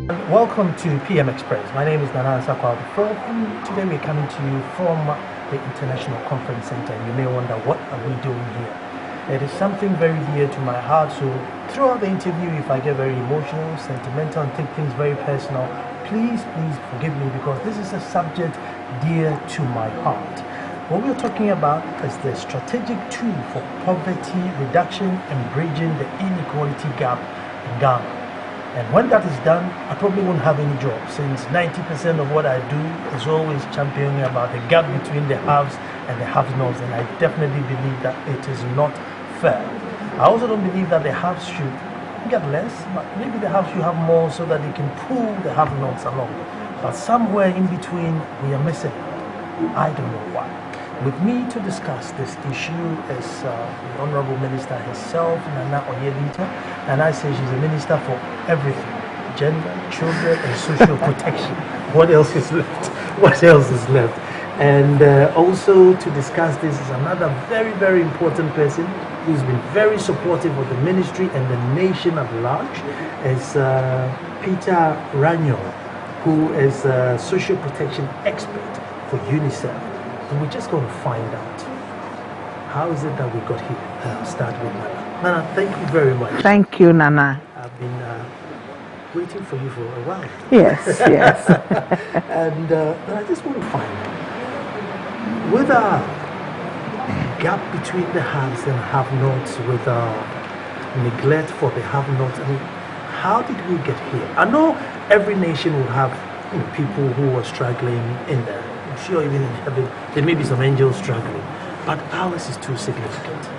Welcome to PM Express. My name is Nana Sakwa and today we're coming to you from the International Conference Center. You may wonder, what are we doing here? It is something very dear to my heart, so throughout the interview, if I get very emotional, sentimental, and take things very personal, please forgive me, because this is a subject dear to my heart. What we're talking about is the strategic tool for poverty reduction and bridging the inequality gap in Ghana. And when that is done, I probably won't have any job, since 90% of what I do is always championing about the gap between the haves and the have-nots, and I definitely believe that it is not fair. I also don't believe that the haves should get less, but maybe the haves should have more so that they can pull the have-nots along. But somewhere in between, we are missing. I don't know why. With me to discuss this issue is the Honorable Minister herself, Nana Oyelita, and I say she's a minister for everything: gender, children, and social protection. What else is left? What else is left? And also to discuss this is another very, very important person who's been very supportive of the ministry and the nation at large, is Peter Ranyo, who is a social protection expert for UNICEF. And we're just going to find out, how is it that we got here? I'll start with Nana. Nana, thank you very much. Thank you, Nana. I've been waiting for you for a while. Yes, yes. And I just want to find out, with our gap between the haves and have-nots, with our neglect for the have-nots, I mean, how did we get here? I know every nation will have people who are struggling in there. I'm sure even in heaven there may be some angels struggling, but ours is too significant.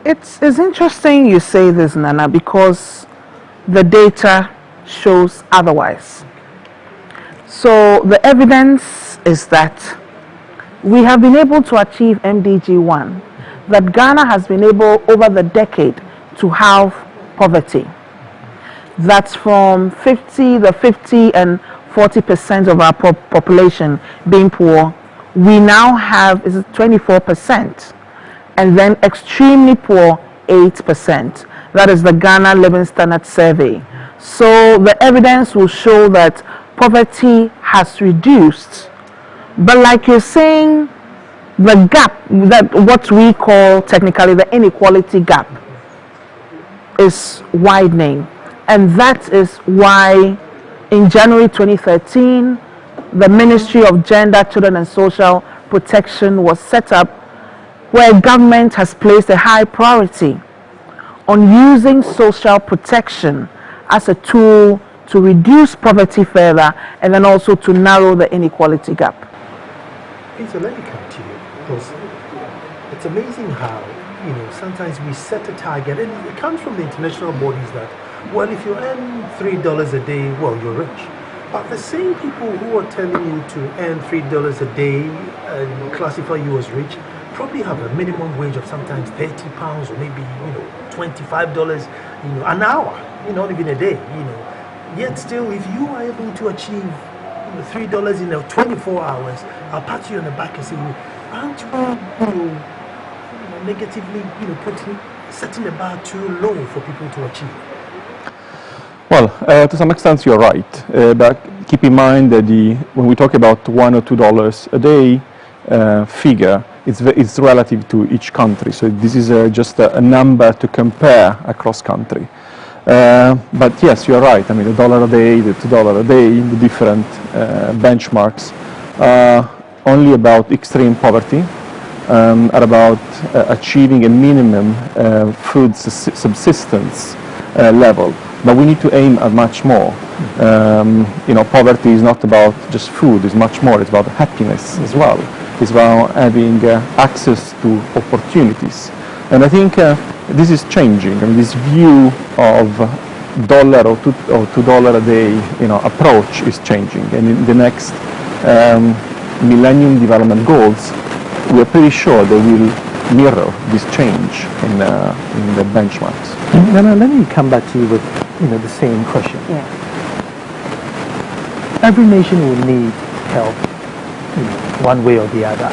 It's interesting you say this, Nana, because the data shows otherwise. So the evidence is that we have been able to achieve MDG 1, that Ghana has been able over the decade to halve poverty. That's from 50 and 40% of our population being poor. We now have 24%, and then extremely poor 8%. That is the Ghana Living Standard Survey. So the evidence will show that poverty has reduced, but like you're saying, the gap, that what we call technically the inequality gap, is widening, and that is why in January 2013, the Ministry of Gender, Children and Social Protection was set up, where government has placed a high priority on using social protection as a tool to reduce poverty further, and then also to narrow the inequality gap. So let me come to you, because it's amazing how, sometimes we set a target, and it comes from the international bodies that, well, if you earn $3 a day, well, you're rich. But the same people who are telling you to earn $3 a day and classify you as rich probably have a minimum wage of sometimes £30 or maybe, $25, an hour, not even a day, Yet still, if you are able to achieve $3 in 24 hours, I'll pat you on the back and say, aren't you, negatively, setting the bar too low for people to achieve? Well, to some extent you're right, but keep in mind that when we talk about $1 or $2 a day figure, it's relative to each country. So this is just a number to compare across country. But yes, you're right. I mean, $1 a day, the $2 a day, the different benchmarks are only about extreme poverty, are about achieving a minimum food subsistence level. But we need to aim at much more. Poverty is not about just food, it's much more. It's about happiness as well. It's about having access to opportunities. And I think this is changing. I mean, this view of $1 or $2 a day, approach is changing. And in the next Millennium Development Goals, we are pretty sure they will mirror this change in the benchmarks. Nana, let me come back to you with the same question. Yeah. Every nation will need help, one way or the other.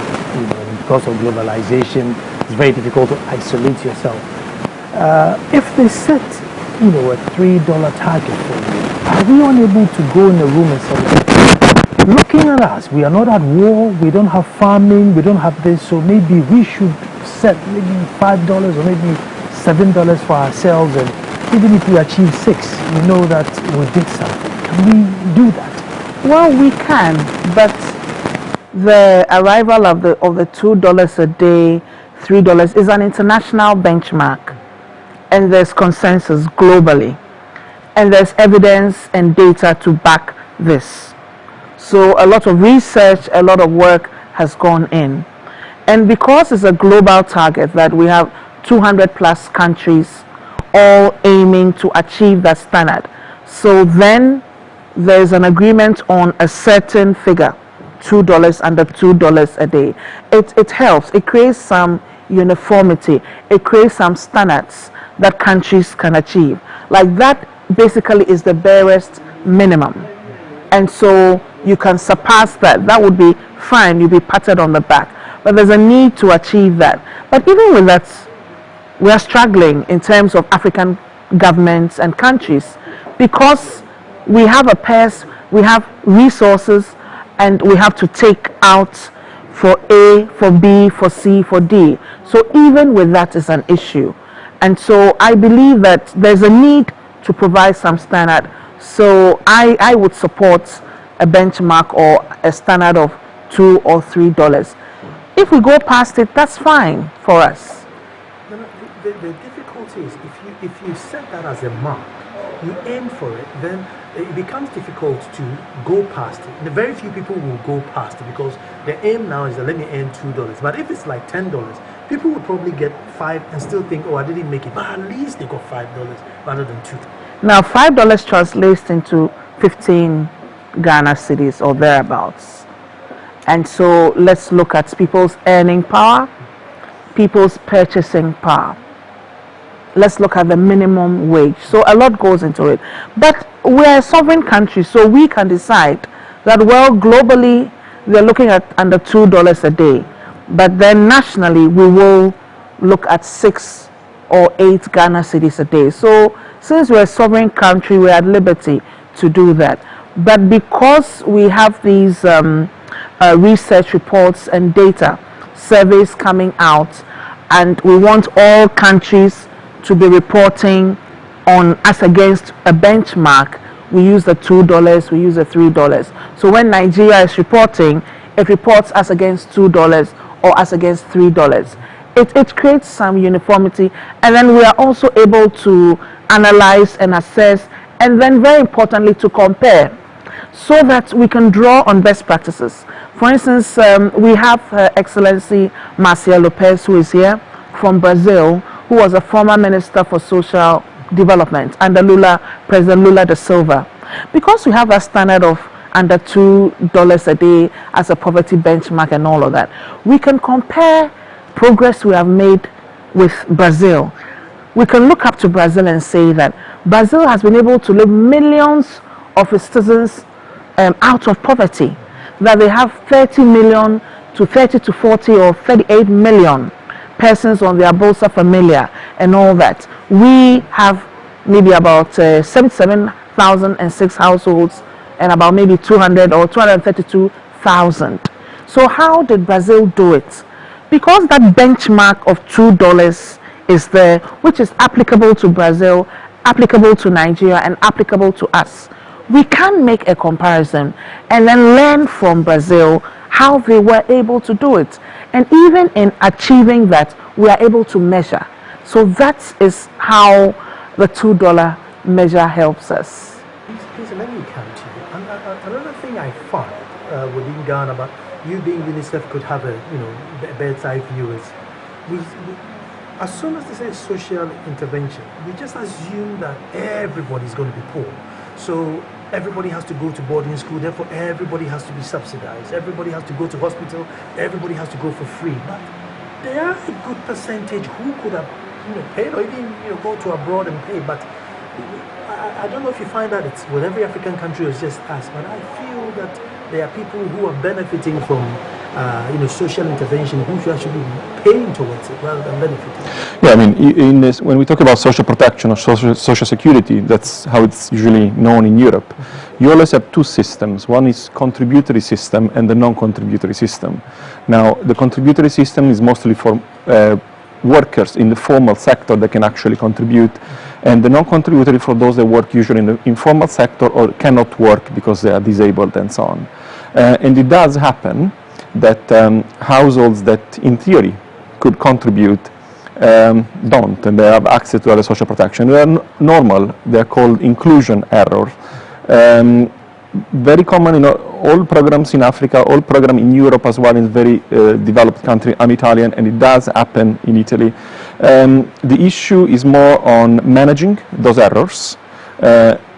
Because of globalization, it's very difficult to isolate yourself. If they set you know, a $3 target for you, are we unable to go in a room and say, looking at us, we are not at war, we don't have famine, we don't have this, so maybe we should set maybe $5 or maybe $7 for ourselves, and even if we achieve 6, we know that we did something. Can we do that? Well, we can, but the arrival of the $2 a day, $3 is an international benchmark, and there's consensus globally, and there's evidence and data to back this. So a lot of research, a lot of work has gone in, and because it's a global target that we have 200 plus countries all aiming to achieve that standard, so then there's an agreement on a certain figure, $2, under $2 a day. It helps. It creates some uniformity. It creates some standards that countries can achieve. Like that basically is the barest minimum. And so you can surpass that. That would be fine. You'll be patted on the back. But there's a need to achieve that. But even with that, we are struggling in terms of African governments and countries because we have a purse, we have resources, and we have to take out for A, for B, for C, for D. So even with that is an issue. And so I believe that there's a need to provide some standard. So I would support a benchmark or a standard of $2 or $3. If we go past it, that's fine for us. The difficulty is if you set that as a mark, you aim for it, then it becomes difficult to go past it. The very few people will go past it because the aim now is that let me earn $2. But if it's like $10, people will probably get 5 and still think, oh, I didn't make it. But at least they got $5 rather than 2. Now, $5 translates into 15 Ghana cedis or thereabouts. And so let's look at people's earning power, people's purchasing power. Let's look at the minimum wage. So a lot goes into it. But we're a sovereign country, so we can decide that, well, globally, they're looking at under $2 a day. But then nationally, we will look at 6 or 8 Ghana cedis a day. So since we're a sovereign country, we're at liberty to do that. But because we have these research reports and data, surveys coming out, and we want all countries to be reporting on us against a benchmark, we use the $2, we use the $3. So when Nigeria is reporting, it reports us against $2 or us against $3. It creates some uniformity, and then we are also able to analyze and assess, and then very importantly to compare, so that we can draw on best practices. For instance, we have Her Excellency Marcia Lopez, who is here from Brazil, who was a former Minister for Social Development under President Lula da Silva. Because we have a standard of under $2 a day as a poverty benchmark and all of that, we can compare progress we have made with Brazil. We can look up to Brazil and say that Brazil has been able to lift millions of its citizens out of poverty, that they have 30 million to 30 to 40 or 38 million persons on their Bolsa Familia and all that. We have maybe about 77,006 households and about maybe 200 or 232,000. So how did Brazil do it? Because that benchmark of $2 is there, which is applicable to Brazil, applicable to Nigeria, and applicable to us. We can make a comparison and then learn from Brazil how they were able to do it. And even in achieving that, we are able to measure. So that is how the $2 measure helps us. Please let me come to you. Another thing I find within Ghana, but you being UNICEF could have a bedside view is, we as soon as they say social intervention, we just assume that everybody's going to be poor. So everybody has to go to boarding school, therefore everybody has to be subsidized, everybody has to go to hospital, everybody has to go for free. But there are a good percentage who could have paid or even go to abroad and pay. But I don't know if you find that it's with every African country or it's just us, but I feel that there are people who are benefiting from social intervention, who should actually be paying towards it rather than benefiting? Yeah, I mean, in this, when we talk about social protection or social security, that's how it's usually known in Europe. You always have two systems. One is contributory system and the non-contributory system. Now, the contributory system is mostly for workers in the formal sector that can actually contribute, and the non-contributory for those that work usually in the informal sector or cannot work because they are disabled and so on. And it does happen that households that in theory could contribute don't, and they have access to other social protection. They are normal, they are called inclusion errors. Very common in all programs in Africa, all programs in Europe as well, in very developed country. I'm Italian, and it does happen in Italy. The issue is more on managing those errors.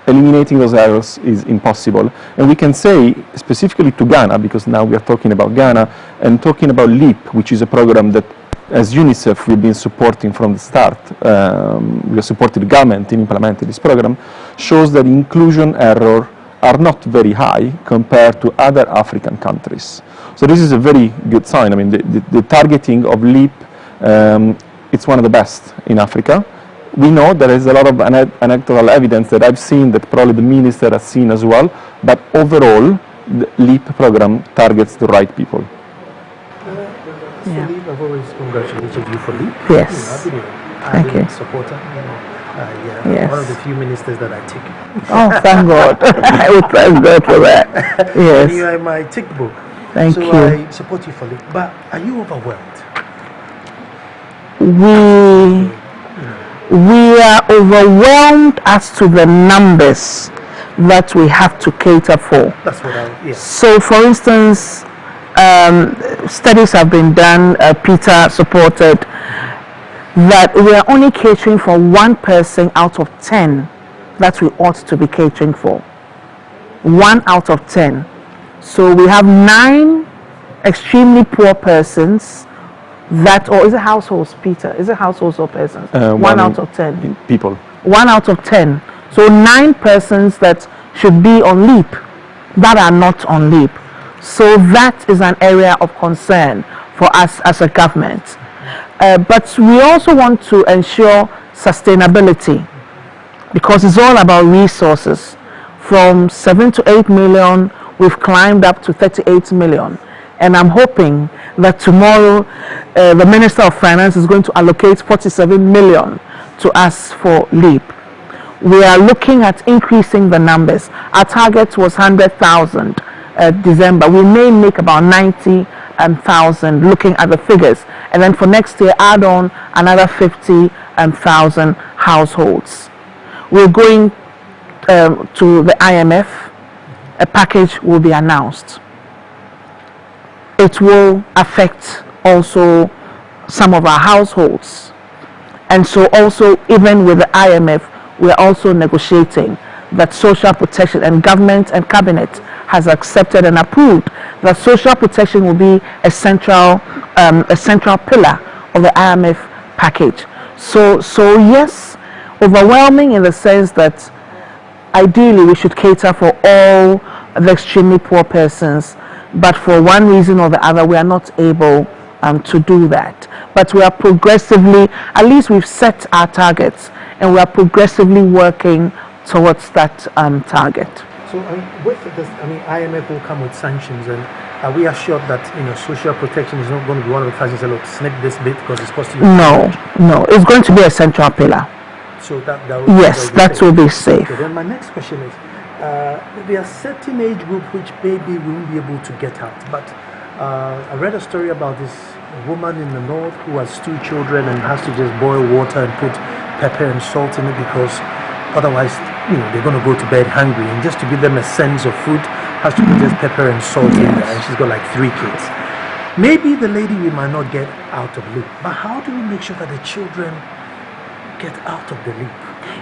Eliminating those errors is impossible. And we can say, specifically to Ghana, because now we are talking about Ghana, and talking about LEAP, which is a program that, as UNICEF, we've been supporting from the start. We have supported the government in implementing this program, shows that inclusion error are not very high compared to other African countries. So this is a very good sign. I mean, the targeting of LEAP, it's one of the best in Africa. We know there is a lot of anecdotal evidence that I've seen, that probably the minister has seen as well, but overall, the LEAP program targets the right people. For LEAP, I've always congratulated you for LEAP. Yes. I've been a supporter. Yes. One of the few ministers that I tick. Oh, thank God. I would thank God for that. Yes. And you are my tick book. Thank so you. I support you for LEAP. But are you overwhelmed? We are overwhelmed as to the numbers that we have to cater for. That's what So, for instance, studies have been done, Peter supported, that we are only catering for 1 person out of 10 that we ought to be catering for. 1 out of 10. So we have 9 extremely poor persons that, or is it households, Peter? Is it households or persons? 1 out of 10. People. 1 out of 10. So 9 persons that should be on LEAP that are not on LEAP. So that is an area of concern for us as a government. But we also want to ensure sustainability, because it's all about resources. From 7 to 8 million, we've climbed up to 38 million. And I'm hoping that tomorrow the Minister of Finance is going to allocate 47 million to us for LEAP. We are looking at increasing the numbers. Our target was 100,000 December. We may make about 90,000 looking at the figures. And then for next year, add on another 50,000 households. We're going to the IMF. A package will be announced. It will affect also some of our households. And so also, even with the IMF, we're also negotiating that social protection, and government and cabinet has accepted and approved that social protection will be a central pillar of the IMF package. So yes, overwhelming in the sense that ideally we should cater for all the extremely poor persons, but for one reason or the other we are not able to do that. But we are progressively, at least we've set our targets, and we are progressively working towards that target. So with this, IMF will come with sanctions, and are we assured that social protection is not going to be one of the sanctions? Look, snip this bit because it's costing you. No, it's going to be a central pillar. So that will be safe. Okay, then my next question is, there are certain age group which maybe we won't be able to get out, but I read a story about this woman in the north who has 2 children and has to just boil water and put pepper and salt in it because otherwise they're going to go to bed hungry, and just to give them a sense of food has to put just pepper and salt in there, and she's got like 3 kids. Maybe the lady we might not get out of LEAP, but how do we make sure that the children get out of the LEAP?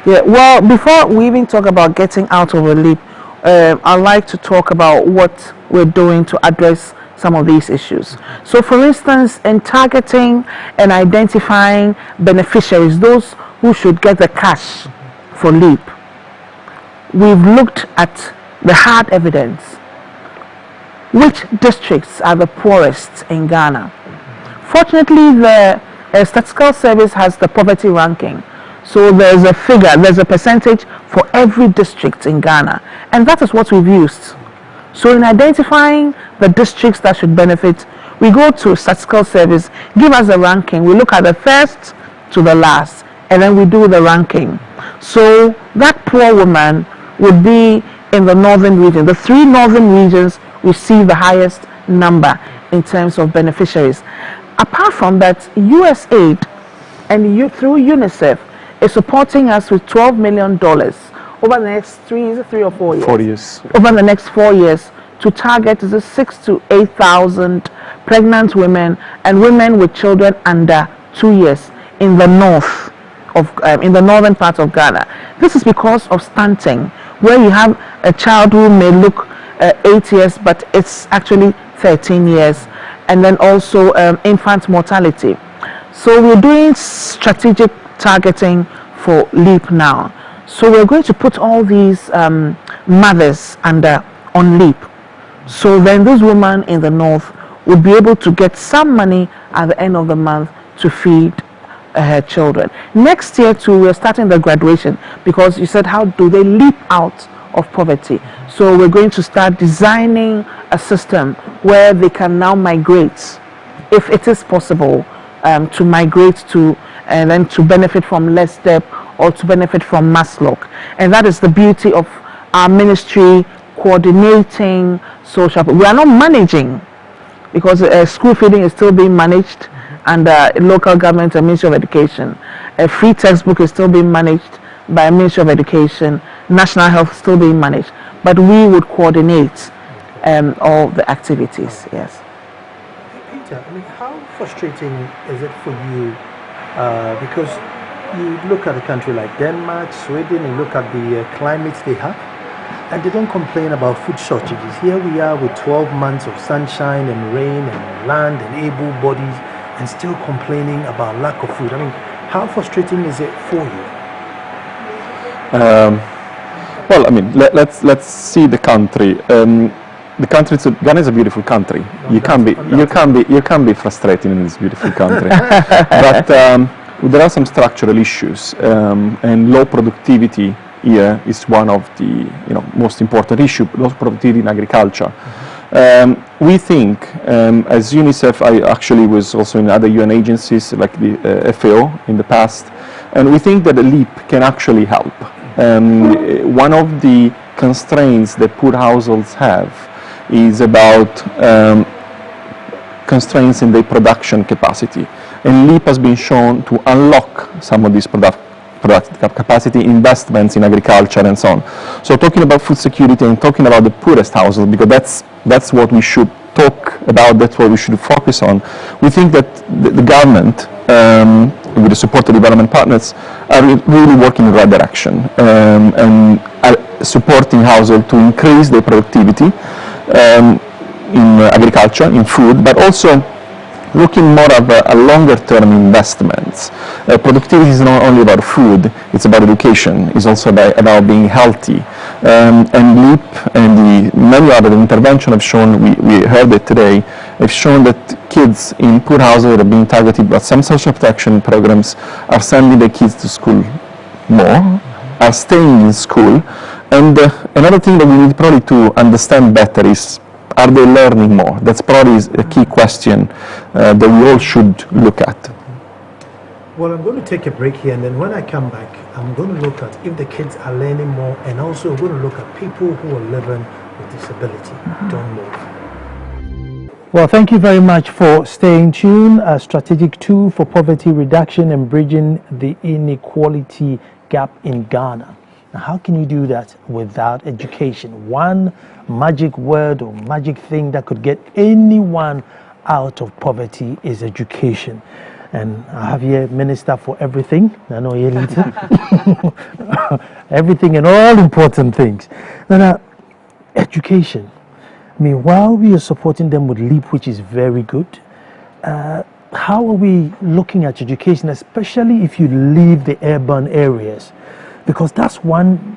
Yeah, well, before we even talk about getting out of the LEAP, I'd like to talk about what we're doing to address some of these issues. So for instance, in targeting and identifying beneficiaries, those who should get the cash for LEAP, we've looked at the hard evidence. which districts are the poorest in Ghana. Fortunately, the Statistical Service has the poverty ranking. So there's a figure, there's a percentage for every district in Ghana. And that is what we've used. So in identifying the districts that should benefit, we go to Statistical Service, give us a ranking. We look at the first to the last, and then we do the ranking. So that poor woman would be in the northern region. The 3 northern regions receive the highest number in terms of beneficiaries. Apart from that, USAID and through UNICEF is supporting us with $12 million over the next 3 or 4 years? 4 years. Over the next 4 years to target 6,000 to 8,000 pregnant women and women with children under 2 years in the north of in the northern part of Ghana. This is because of stunting, where you have a child who may look 8 years, but it's actually 13 years, and then also infant mortality. So we're doing strategic targeting for LEAP now. So we're going to put all these mothers on LEAP. So then those women in the north would be able to get some money at the end of the month to feed her children. Next year too, we're starting the graduation, because you said, how do they leap out of poverty? So we're going to start designing a system where they can now migrate, if it is possible, to migrate to and then to benefit from less step or to benefit from Maslock. And that is the beauty of our ministry coordinating social. We are not managing, because school feeding is still being managed under local government and Ministry of Education. A free textbook is still being managed by Ministry of Education. National Health is still being managed. But we would coordinate all the activities, yes. Peter, I mean, how frustrating is it for you? Because you look at a country like Denmark, Sweden, you look at the climates they have, and they don't complain about food shortages. Here we are with 12 months of sunshine and rain and land and able bodies, and still complaining about lack of food. I mean, how frustrating is it for you? Well, I mean, let's see the country. The country, Ghana is a beautiful country. You can be frustrated in this beautiful country, but there are some structural issues, and low productivity here is one of the most important issues. Low productivity in agriculture. We think, as UNICEF, I actually was also in other UN agencies like the FAO in the past, and we think that the LEAP can actually help. One of the constraints that poor households have is about constraints in their production capacity. And LEAP has been shown to unlock some of these productive capacity investments in agriculture and so on. So talking about food security and talking about the poorest household, because that's what we should talk about, that's what we should focus on. We think that the government, with the support of development partners, are really working in the right direction, and are supporting households to increase their productivity in agriculture, in food, but also looking more of a longer-term investments. Productivity is not only about food, it's about education, it's also about being healthy. And LEAP and the many other interventions have shown, we heard it today, have shown that kids in poor households are being targeted by some social protection programs, are sending their kids to school more, are staying in school. And another thing that we need probably to understand better is, are they learning more? That's probably a key question that we all should look at. Well, I'm going to take a break here, and then when I come back, I'm going to look at if the kids are learning more, and also I'm going to look at people who are living with disability. Don't move. Well, thank you very much for staying tuned. A strategic tool for poverty reduction and bridging the inequality gap in Ghana. Now, how can you do that without education? One magic word or magic thing that could get anyone out of poverty is education. And I have here Minister for Everything, Nano Yelita. Everything and all important things. Now, education. I mean, while we are supporting them with LEAP, which is very good, how are we looking at education, especially if you leave the urban areas? Because that's one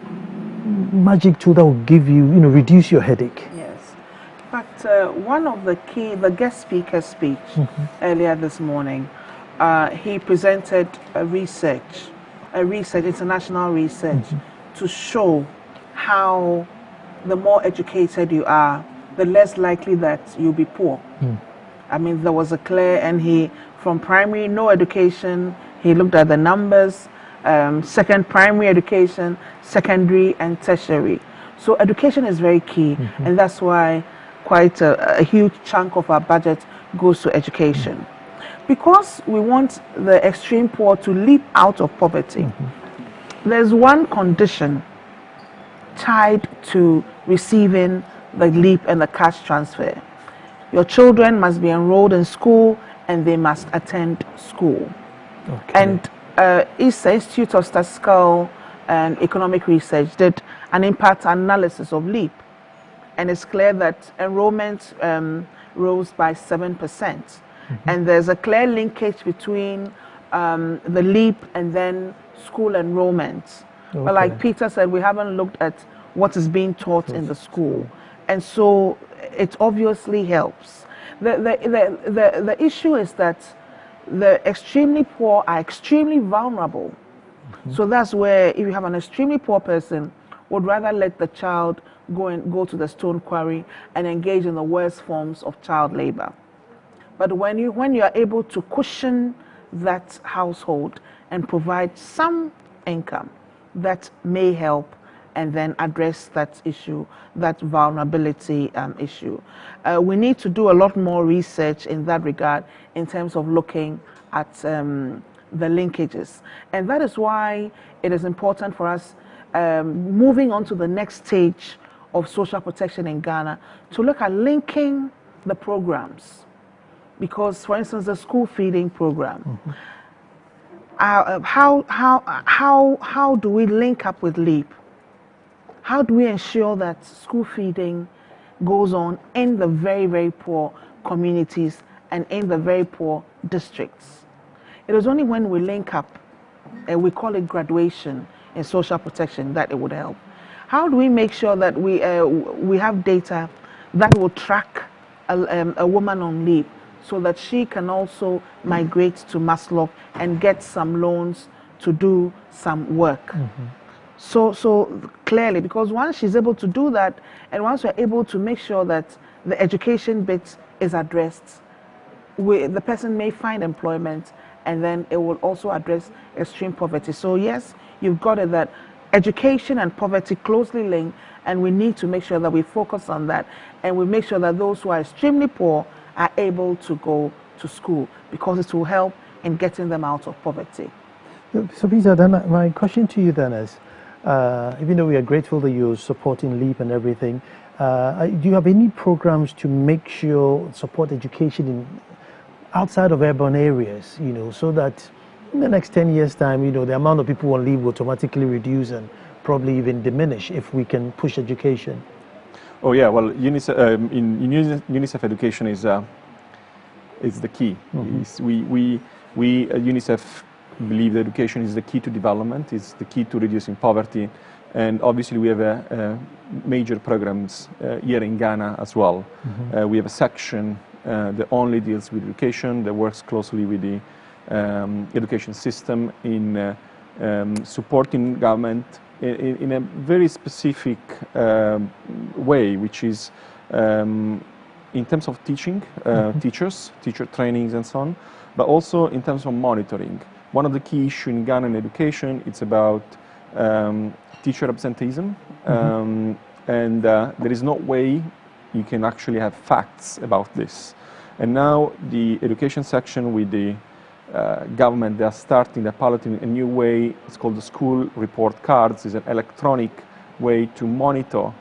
magic tool that will give you, reduce your headache. Yes. In fact, one of the guest speaker's speech earlier this morning, he presented a international research to show how the more educated you are, the less likely that you'll be poor. I mean, there was a clear, and from primary, no education, he looked at the numbers, second primary education, secondary and tertiary. So education is very key, and that's why quite a huge chunk of our budget goes to education. Because we want the extreme poor to leap out of poverty, there's one condition tied to receiving the LEAP and the cash transfer. Your children must be enrolled in school and they must attend school. And ISA, Institute of Statistical and Economic Research, did an impact analysis of LEAP, and it's clear that enrollment rose by 7%. And there's a clear linkage between the LEAP and then school enrollment. But like Peter said, we haven't looked at what is being taught in the school, and so it obviously helps. The issue is that the extremely poor are extremely vulnerable. So that's where, if you have an extremely poor person, would rather let the child go to the stone quarry and engage in the worst forms of child labor. But when you are able to cushion that household and provide some income, that may help and then address that issue, that vulnerability issue. We need to do a lot more research in that regard in terms of looking at the linkages. And that is why it is important for us, moving on to the next stage of social protection in Ghana, to look at linking the programs. Because, for instance, the school feeding program, how do we link up with LEAP? How do we ensure that school feeding goes on in the very, very poor communities and in the very poor districts? It is only when we link up, and we call it graduation in social protection, that it would help. How do we make sure that we have data that will track a woman on LEAP so that she can also migrate to Maslow and get some loans to do some work? So clearly, because once she's able to do that, and once we're able to make sure that the education bit is addressed, the person may find employment, and then it will also address extreme poverty. So yes, you've got it that education and poverty closely linked, and we need to make sure that we focus on that, and we make sure that those who are extremely poor are able to go to school, because it will help in getting them out of poverty. So Peter, then my question to you then is, even though we are grateful that you're supporting LEAP and everything, do you have any programs to make sure support education outside of urban areas, so that in the next 10 years' time, the amount of people on LEAP will automatically reduce and probably even diminish if we can push education? Oh yeah, well, UNICEF education is the key. We at UNICEF believe that education is the key to development, is the key to reducing poverty, and obviously we have major programs here in Ghana as well. We have a section that only deals with education, that works closely with the education system in supporting government in a very specific way, which is in terms of teaching, teacher trainings and so on, but also in terms of monitoring. One of the key issues in Ghanaian education, it's about teacher absenteeism, and there is no way you can actually have facts about this. And now the education section with the government, they are starting, they're piloting a new way. It's called the school report cards. It's an electronic way to monitor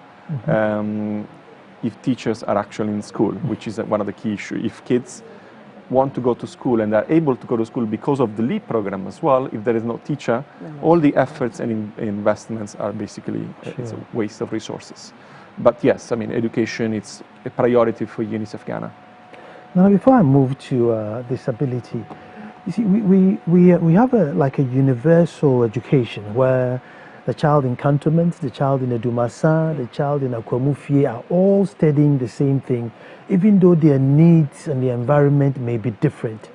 if teachers are actually in school, which is one of the key issues. If kids want to go to school and are able to go to school because of the LEAP program as well, if there is no teacher, all the efforts and investments are basically it's a waste of resources. But yes, I mean, education, it's a priority for UNICEF Ghana. Now, before I move to disability, you see, we have like a universal education where the child in Cantonment, the child in Edumasan, the child in Akwamufie are all studying the same thing, even though their needs and the environment may be different.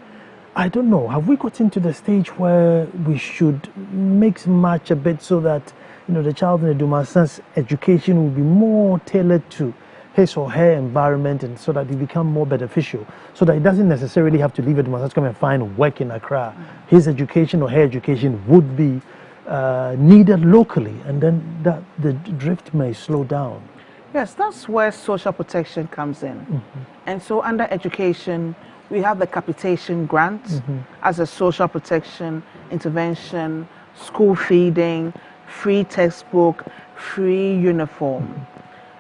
I don't know, have we gotten to the stage where we should mix match a bit so that, the child in Edumasan's education will be more tailored to his or her environment, and so that it become more beneficial, so that it doesn't necessarily have to leave Edumasan to come and find work in Accra. His education or her education would be needed locally, and then the drift may slow down. Yes, that's where social protection comes in. And so under education, we have the capitation grant as a social protection intervention, school feeding, free textbook, free uniform.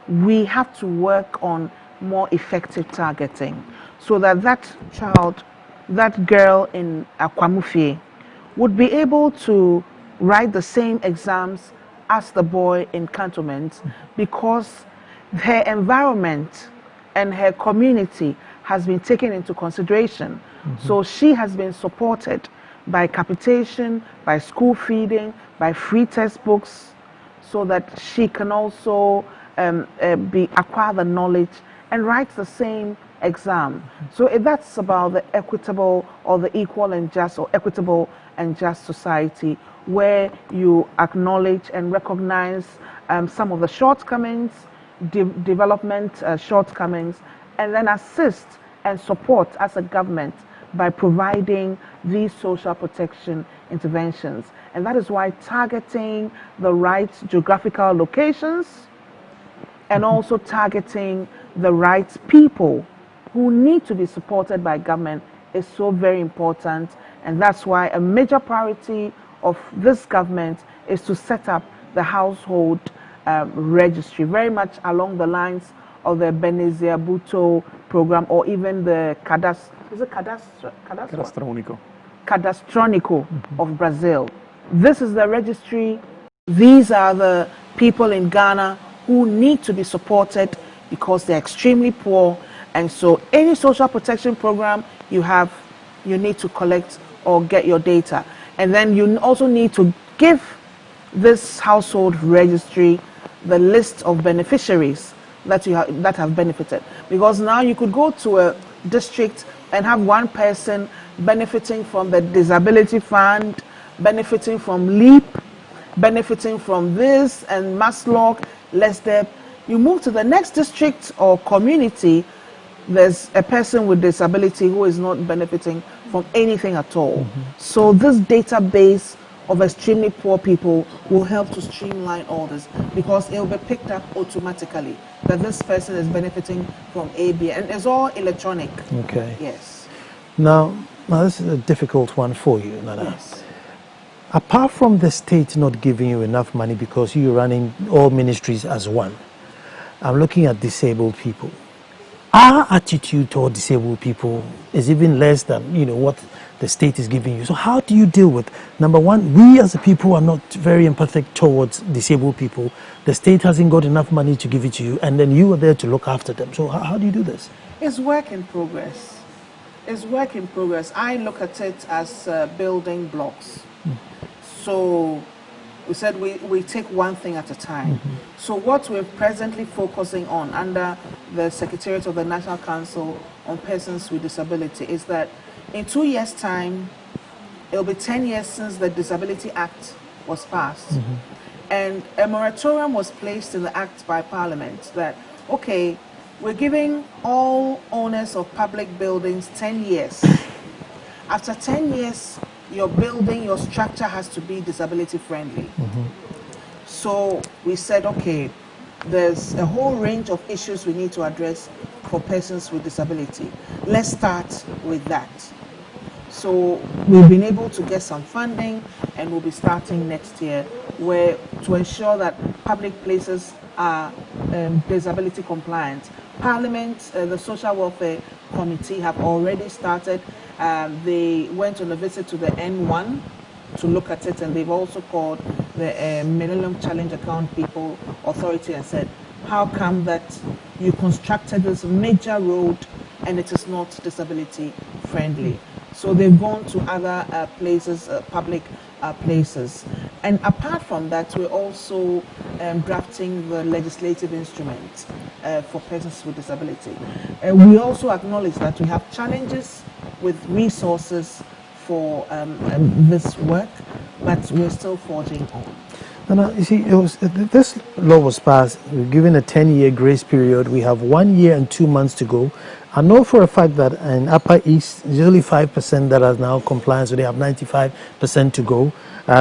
We have to work on more effective targeting so that that child, that girl in Akwamufie would be able to write the same exams as the boy in Cantonment, because her environment and her community has been taken into consideration. So she has been supported by capitation, by school feeding, by free textbooks, so that she can also acquire the knowledge and write the same exam. So that's about the equitable or the equal and just, or equitable and just society, where you acknowledge and recognize some of the shortcomings, development shortcomings, and then assist and support as a government by providing these social protection interventions. And that is why targeting the right geographical locations and also targeting the right people who need to be supported by government is so very important. And that's why a major priority of this government is to set up the household registry, very much along the lines of the Benezia Buto program, or even the Cadastronico of Brazil. This is the registry. These are the people in Ghana who need to be supported because they're extremely poor. And so any social protection program you have, you need to collect or get your data. And then you also need to give this household registry the list of beneficiaries that have benefited. Because now you could go to a district and have one person benefiting from the disability fund, benefiting from LEAP, benefiting from this and Maslock, LESDEP. You move to the next district or community, there's a person with disability who is not benefiting from anything at all. So this database of extremely poor people will help to streamline all this, because it will be picked up automatically that this person is benefiting from A, B, and it's all electronic. Okay. Yes. Now this is a difficult one for you, Nana. Yes. Apart from the state not giving you enough money because you're running all ministries as one, I'm looking at disabled people. Our attitude toward disabled people is even less than what the state is giving you. So how do you deal with, number one, we as a people are not very empathic towards disabled people. The state hasn't got enough money to give it to you, and then you are there to look after them. So how do you do this? It's work in progress. It's work in progress. I look at it as building blocks. So we said we take one thing at a time. So what we're presently focusing on under the Secretariat of the National Council on Persons with Disability is that in 2 years' time, it'll be 10 years since the Disability Act was passed. And a moratorium was placed in the Act by Parliament that, okay, we're giving all owners of public buildings 10 years. After 10 years, your building, your structure has to be disability friendly. So we said, okay, there's a whole range of issues we need to address for persons with disability. Let's start with that. So we've been able to get some funding, and we'll be starting next year to ensure that public places are disability compliant. Parliament, the Social Welfare Committee have already started. They went on a visit to the N1 to look at it, and they've also called the Millennium Challenge Account People Authority and said, how come that you constructed this major road and it is not disability friendly? So they've gone to other places, public places. And apart from that, we're also drafting the legislative instrument for persons with disability. We also acknowledge that we have challenges with resources for this work, but we're still forging on. And you see, this law was passed. We're given a 10-year grace period. We have 1 year and 2 months to go. I know for a fact that in Upper East, there's only 5% that are now compliant, so they have 95% to go.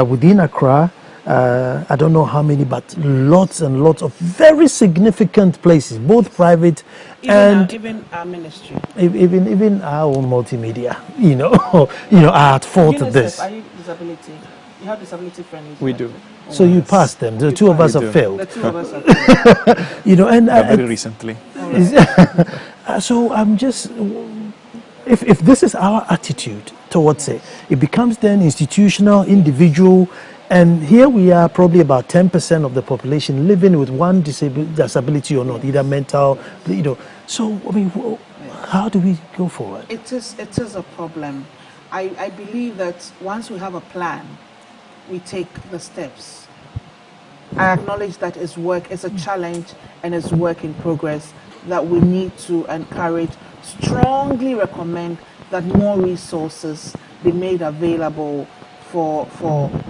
Within Accra, I don't know how many, but lots and lots of very significant places, both private even our ministry, even our own multimedia, are at fault of this. Are you disability? You have disability friendly? We do. So you passed them. The two of us have failed. The two of us have failed. And very recently. So I'm just, if this is our attitude towards it, it becomes then institutional, individual, and here we are probably about 10% of the population living with one disability or not, either mental, So, I mean, how do we go forward? It is a problem. I believe that once we have a plan, we take the steps. I acknowledge that it's work, it's a challenge, and it's work in progress that we need to encourage, strongly recommend that more resources be made available for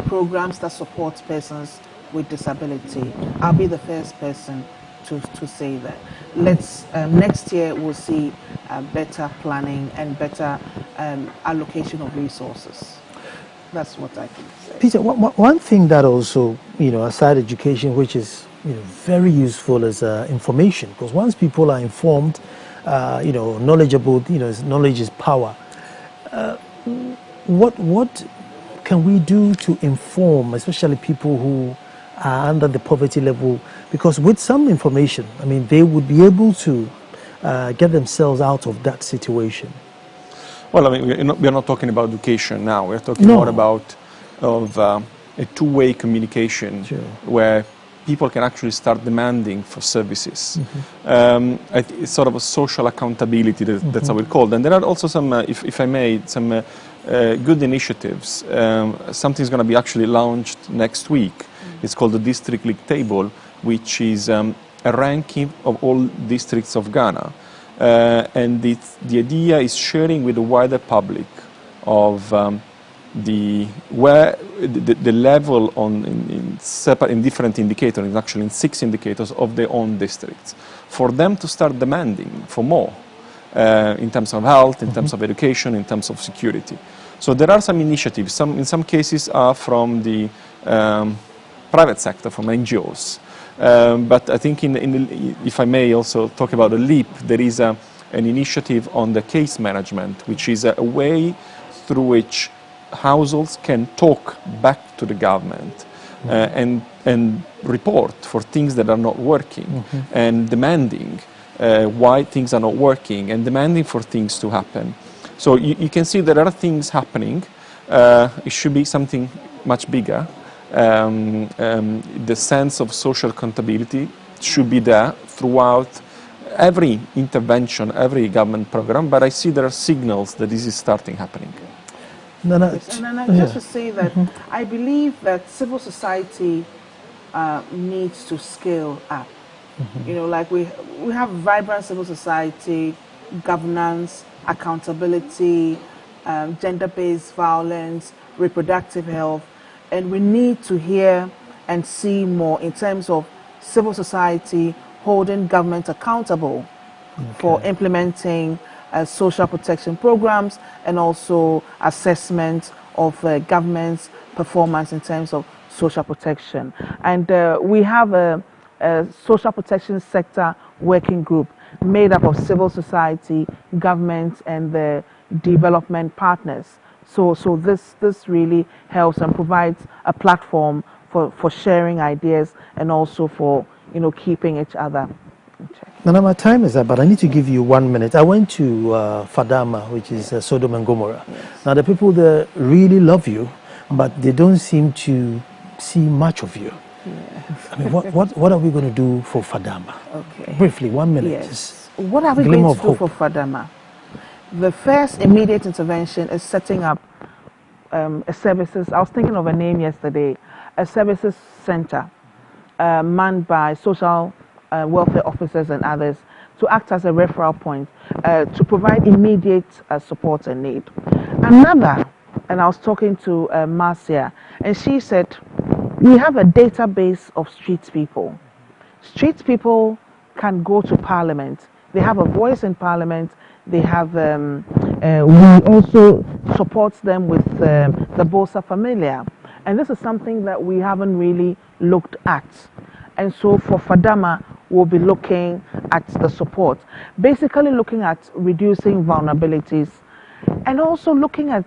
programs that support persons with disability. I'll be the first person to say that. Next year we'll see better planning and better allocation of resources. That's what I can say. Peter, one thing that also, aside education, which is very useful, is information. Because once people are informed, knowledgeable, knowledge is power. What can we do to inform, especially people who are under the poverty level? Because with some information, I mean, they would be able to get themselves out of that situation. Well, I mean, we're not talking about education now. We're talking more about a two-way communication where people can actually start demanding for services. It's sort of a social accountability, that's how we call it. And there are also some, if I may, some good initiatives. Something's going to be actually launched next week. It's called the District League Table, which is a ranking of all districts of Ghana. And the idea is sharing with the wider public of the level in different indicators, actually in 6 indicators of their own districts, for them to start demanding for more in terms of health, in terms of education, in terms of security. So there are some initiatives. In some cases are from the private sector, from NGOs. But I think, if I may also talk about the LEAP, there is an initiative on the case management, which is a way through which households can talk back to the government and report for things that are not working and demanding why things are not working and demanding for things to happen. So you can see there are things happening. It should be something much bigger. The sense of social accountability should be there throughout every intervention, every government program, but I see there are signals that this is starting happening. Just to say that I believe that civil society needs to scale up. Like we have vibrant civil society, governance, accountability, gender-based violence, reproductive health, and we need to hear and see more in terms of civil society holding government accountable for implementing social protection programs and also assessment of government's performance in terms of social protection. And we have a social protection sector working group made up of civil society, government, and the development partners. So this really helps and provides a platform for sharing ideas and also for keeping each other in check. Nana, my time is up, but I need to give you 1 minute. I went to Fadama, which is Sodom and Gomorrah. Yes. Now the people there really love you, but they don't seem to see much of you. Yes. I mean, what are we going to do for Fadama? Okay. Briefly, 1 minute. Yes. What are we going to do for Fadama? The first immediate intervention is setting up services. I was thinking of a name yesterday, a services center manned by social welfare officers and others to act as a referral point to provide immediate support and need. Another, and I was talking to Marcia, and she said, we have a database of street people. Street people can go to Parliament. They have a voice in Parliament. They have, we also support them with the Bolsa Familia. And this is something that we haven't really looked at. And so for Fadama, we'll be looking at the support, basically looking at reducing vulnerabilities and also looking at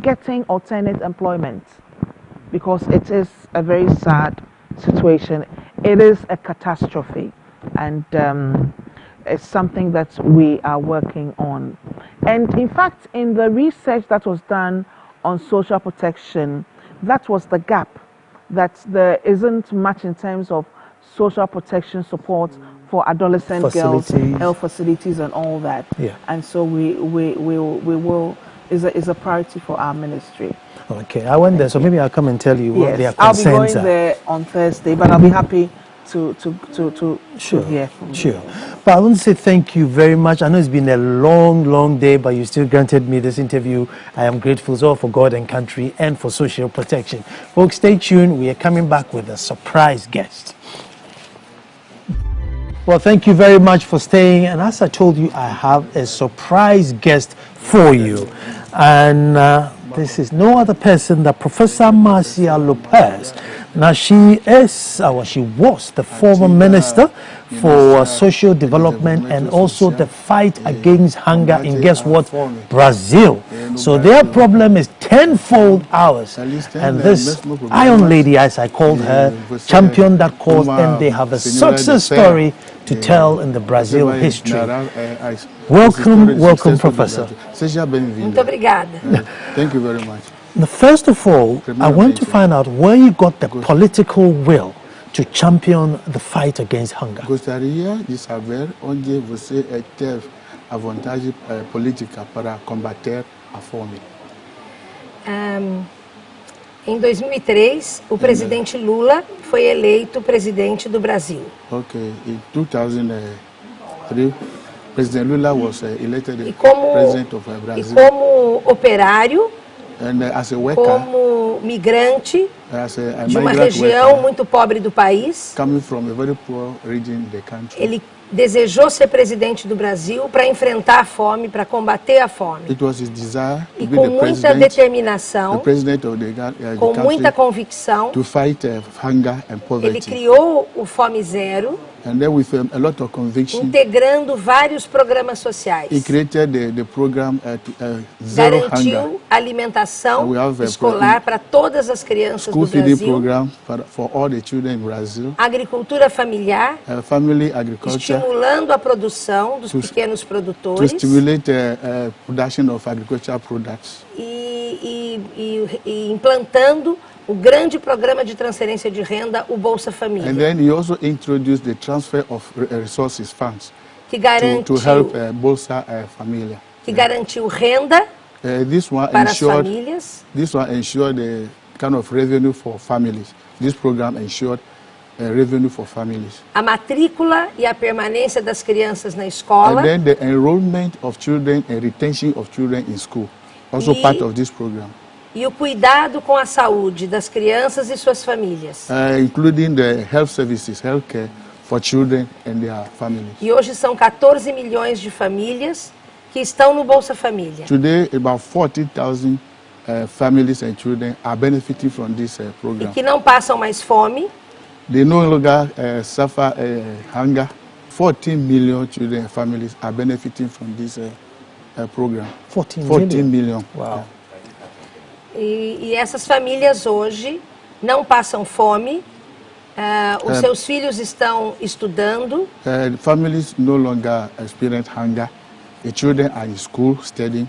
getting alternate employment, because it is a very sad situation. It is a catastrophe, and it's something that we are working on. And in fact, in the research that was done on social protection, that was the gap, that there isn't much in terms of social protection support for adolescent girls, health facilities and all that. Yeah. And so we will is a priority for our ministry. Okay, I went there, so maybe I'll come and tell you what their I'll be concerns going are. there on Thursday, but I'll be happy to hear from you. Sure. But I want to say thank you very much. I know it's been a long day, but you still granted me this interview. I am grateful so for God and country and for social protection. Folks, stay tuned. We are coming back with a surprise guest. Well, thank you very much for staying. And as I told you, I have a surprise guest for you. And this is no other person than Professor Marcia Lopez. Now, she was the former minister for social development and also the fight against hunger in, guess what, Brazil. So their problem is tenfold ours. And this Iron Lady, as I called her, championed that cause, and they have a success story to tell in the Brazil history. Welcome, Professor. Muito obrigada. Thank you very much. Now, first of all, I want to find out where you got the political will to champion the fight against hunger. Gostaria de saber onde você teve a vontade política para combater a fome. Em 2003, o presidente Lula foi eleito presidente do Brasil. Okay, in 2003, President Lula was elected president of Brazil. E como operário, and as a worker, como migrante de uma migrant região worker, muito pobre do país, coming from a very poor region in the country. ele desejou ser presidente do Brasil para enfrentar a fome, para combater a fome. It was his desire to E be com the muita president, determinação, the president of the com country, muita convicção, to fight hunger and ele poverty. criou o Fome Zero, And then with a lot of conviction, integrando vários programas sociais. he created the program Zero Hunger. Garantiu alimentação We have a escolar para todas as crianças School do feeding Brasil, program for all the children in Brazil, agricultura familiar, family agriculture, estimulando a produção dos pequenos to produtores stimulate production of agricultural products, e implantando o grande programa de transferência de renda, o Bolsa Família, and then he also introduced the transfer of resources funds que to help garantiu, Bolsa Familia. que garantiu renda This one para as ensured famílias, the kind of revenue for families. This program ensured revenue for families. a matrícula e a permanência das crianças na escola, And then the enrollment of children and retention of children in school, also part of this program. e o cuidado com a saúde das crianças e suas famílias. Including the health services, healthcare for children and their families. E hoje são 14 milhões de famílias que estão no Bolsa Família. Today, about 40,000 families and children are benefiting from this E program. que não passam mais fome, They no longer suffer hunger. 14 million children and families are benefiting from this program. 14 million. Wow. e essas famílias hoje não passam fome, os seus filhos estão estudando, Families no longer experience hunger. The children are in school studying.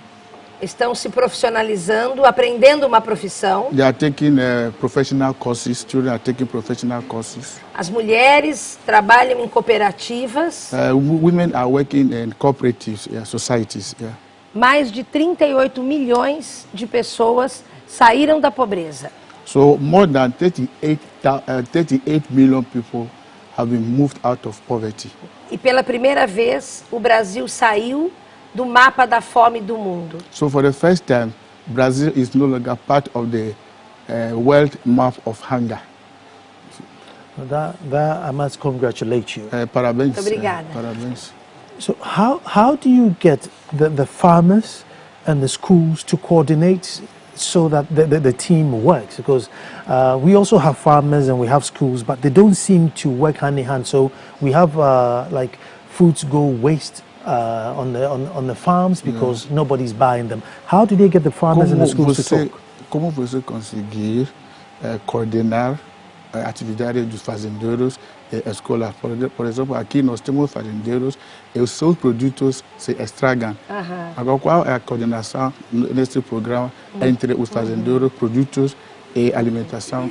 estão se profissionalizando, aprendendo uma profissão. They are taking professional courses. Children are taking professional courses. As mulheres trabalham em cooperativas. Women are working in cooperatives, societies. Yeah. Mais de 38 milhões de pessoas saíram da pobreza. So more than 38 million people have been moved out of poverty. E pela primeira vez, o Brasil saiu do mapa da fome do mundo. So for the first time, Brazil is no longer part of the world map of hunger. That I must congratulate you. Parabéns. Muito obrigada. Parabéns. So how do you get the farmers and the schools to coordinate so that the team works? Because we also have farmers and we have schools, but they don't seem to work hand in hand. So we have like foods go waste on the farms because nobody's buying them. How do they get the farmers and the schools to talk? Como você conseguir coordenar atividades dos fazendeiros escolar? Por exemplo, aqui nós temos fazendeiros e os seus produtos se estragam. Agora, qual é a coordenação nesse programa entre os fazendeiros, produtos e alimentação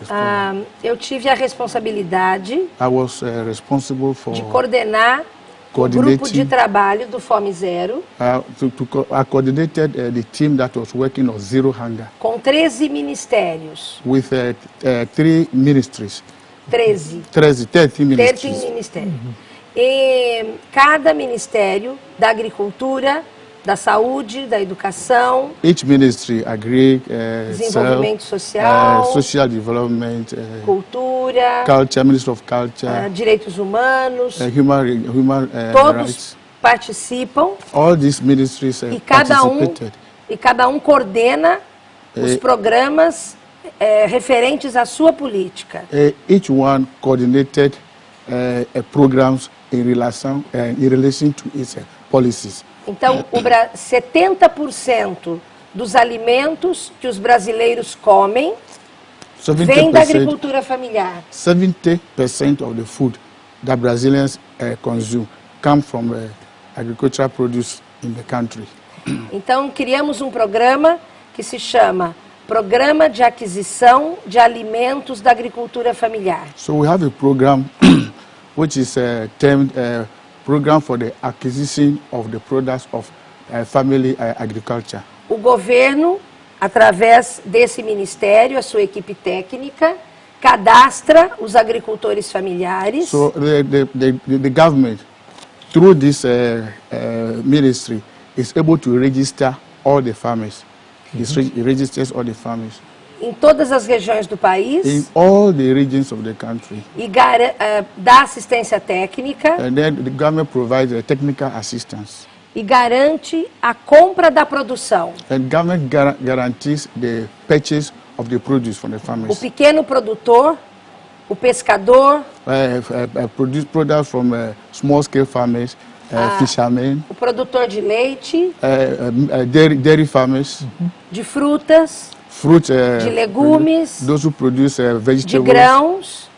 escolar? Eu tive a responsabilidade I was responsible for de coordenar o grupo de trabalho do Fome Zero I coordinated the team that was working on Zero Hunger com 13 ministérios. with 3 ministries. 13 13 ministries. ministérios. E cada ministério da agricultura, da saúde, da educação, Each ministry agri, desenvolvimento social, social development, cultura, culture, Ministry of Culture, direitos humanos, human todos rights. participam All these ministries e cada um coordena os programas referentes à sua política. Each one coordinated programs in relation to its policies. Então, 70% dos alimentos que os brasileiros comem vem da agricultura familiar. 70% of the food that Brazilians consume come from agricultural produce in the country. Então, criamos um programa que se chama Programa de Aquisição de Alimentos da Agricultura Familiar. So we have a program which is termed Program for the Acquisition of the Products of Family Agriculture. O governo, através desse ministério, a sua equipe técnica, cadastra os agricultores familiares. So the government, through this ministry, is able to register all the farmers. It registers all the farmers em todas as regiões do país in all the regions of the country. E dá assistência técnica. And then the government provides technical assistance. E garante a compra da produção. And government guarantees the purchase of the produce from the farmers. O pequeno produtor, o pescador, produce products from small scale farmers, fishermen, o produtor de leite, dairy farmers, de frutas, fruit, de legumes, those who produce vegetables, de grãos.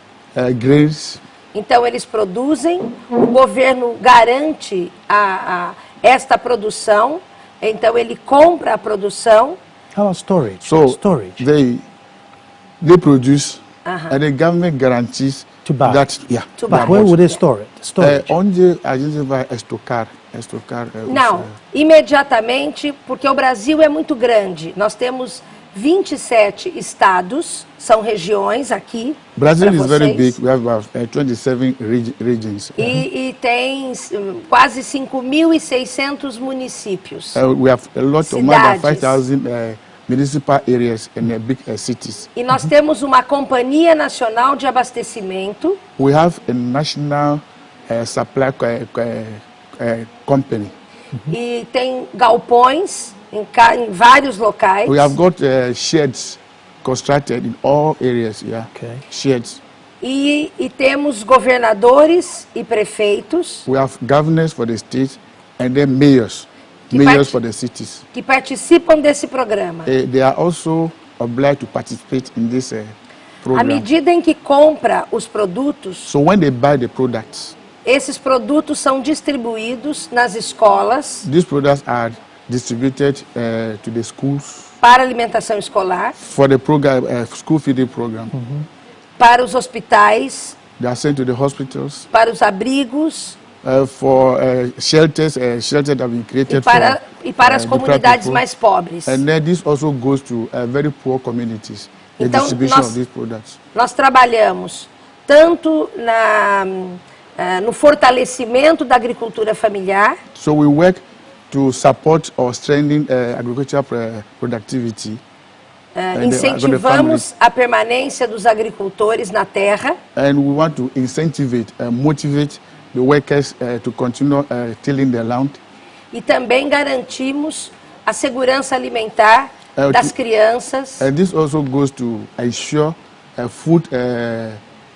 Grains. Então eles produzem, o governo garante esta produção, então ele compra a produção. How about storage? So storage. They produce, and the government guarantees to buy. That, to buy. Where would they store it? Storage. Onde a gente vai estocar? Não, imediatamente, porque o Brasil é muito grande. Nós temos 27 estados, são regiões aqui. Brazil is very big. We have about 27 regions. E tem quase 5.600 municípios. We have a lot of more than 5,000 municipal areas and big cities. E nós temos uma companhia nacional de abastecimento. We have a national supply company. E tem galpões em vários locais. We have got sheds constructed in all areas, sheds. E temos governadores e prefeitos. We have governors for the state and then mayors for the cities. Que participam desse programa. They are also obliged to participate in this program. À medida em que compra os produtos, so when they buy the products, esses produtos são distribuídos nas escolas. These products are distributed to the schools. Para alimentação escolar. For the program, school feeding program. Para os hospitais. They are sent to the hospitals. Para os abrigos. For shelters that have been created e para as comunidades mais pobres. And then this also goes to very poor communities. the Então, distribution of these products. nós trabalhamos tanto no fortalecimento da agricultura familiar, So we work to support or strengthen agricultural productivity. incentivamos a permanência dos agricultores na terra, And we want to incentivate and motivate the workers to continue tilling the land. e também garantimos a segurança alimentar das crianças, And this also goes to ensure food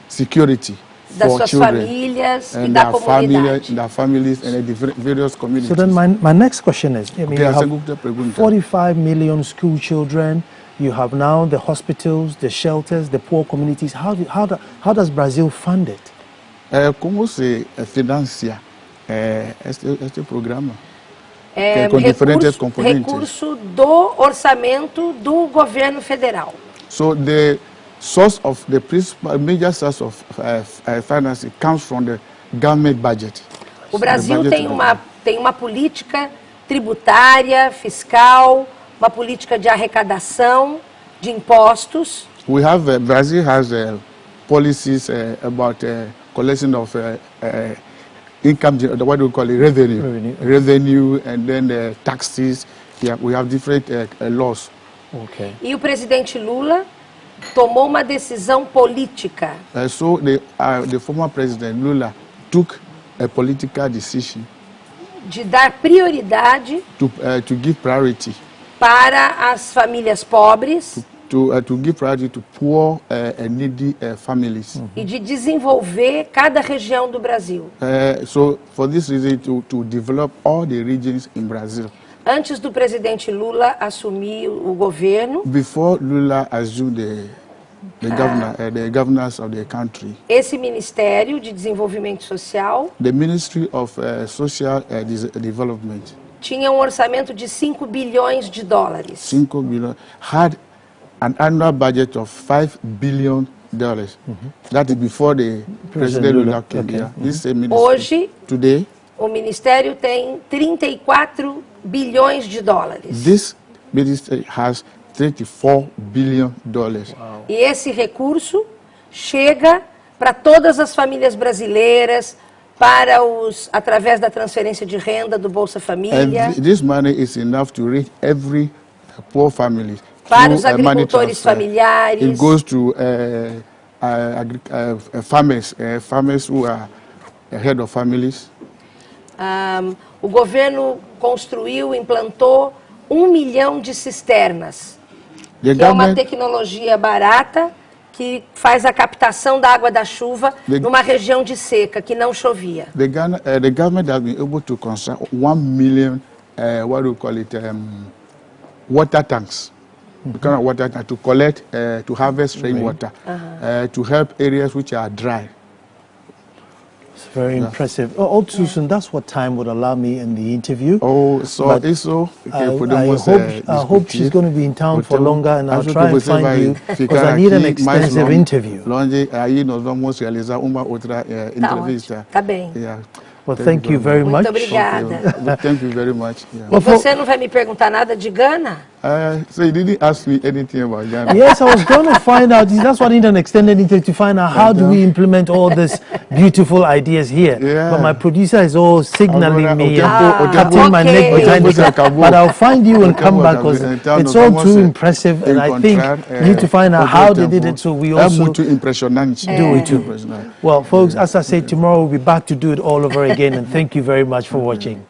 security das for suas children famílias e and da comunidade. their families and the various communities. So then my next question is, I mean, Okay, you a have segunda pergunta. 45 million school children, you have now the hospitals, the shelters, the poor communities. How does Brazil fund it? Como se financia este programa? Com diferentes componentes. Recurso do orçamento do governo federal. So the source of the principal major source of finance comes from the government budget. O Brasil tem uma política tributária, fiscal, uma política de arrecadação de impostos. Brazil has policies about collection of income, what do we call it, revenue, and then taxes. Yeah, we have different laws. Okay. E o presidente Lula tomou uma decisão política. So the former president Lula took a political decision De dar prioridade to give priority para as famílias pobres to give priority to poor and needy families. e de desenvolver cada região do Brasil. So for this reason, to develop all the regions in Brazil. Antes do presidente Lula assumir o governo, Before Lula assumed the governance of the country, esse Ministério de Desenvolvimento Social the Ministry of Social Development, tinha um orçamento de 5 bilhões de dólares. 5 billion, had an annual budget of $5 billion. That is before the President Lula came. Okay. Yeah. This is a ministry. Hoje, Today, o Ministério tem 34 bilhões de dólares. this ministry has $34 billion. E esse recurso chega para todas as famílias brasileiras, através da transferência de renda do Bolsa Família, And this money is enough to reach every poor family. para os through, money agricultores transfer. familiares. It goes to farmers who are head of families. O governo implantou 1 milhão de cisternas, The que é uma government, tecnologia barata que faz a captação da água da chuva numa região de seca, que não chovia. the government has been able to construct 1 million, what do we call it, water tanks. Kind of water tank to collect, to harvest rainwater, to help areas which are dry. It's very impressive. Oh, Susan, that's what time would allow me in the interview. Oh, so But isso I hope she's going to be in town for longer, and I'll try and find you, because I need an extensive interview. Longe, aí nós vamos realizar uma outra entrevista. Tá bem. Yeah. Well, thank you very much. Muito obrigada. Thank you very much. Yeah. E você não vai me perguntar nada de Gana? So you didn't ask me anything about Ghana. Yes, I was going to find out. That's what I need an extended interview to find out how do we implement all these beautiful ideas here. Yeah. But my producer is all signaling me and okay. cutting my neck Okay. behind the But I'll find you and come back, because it's all too impressive, and I think we need to find out how they did it, so we also muito impressionante. do it too. Well, folks, as I said, tomorrow we'll be back to do it all over again, and thank you very much for watching.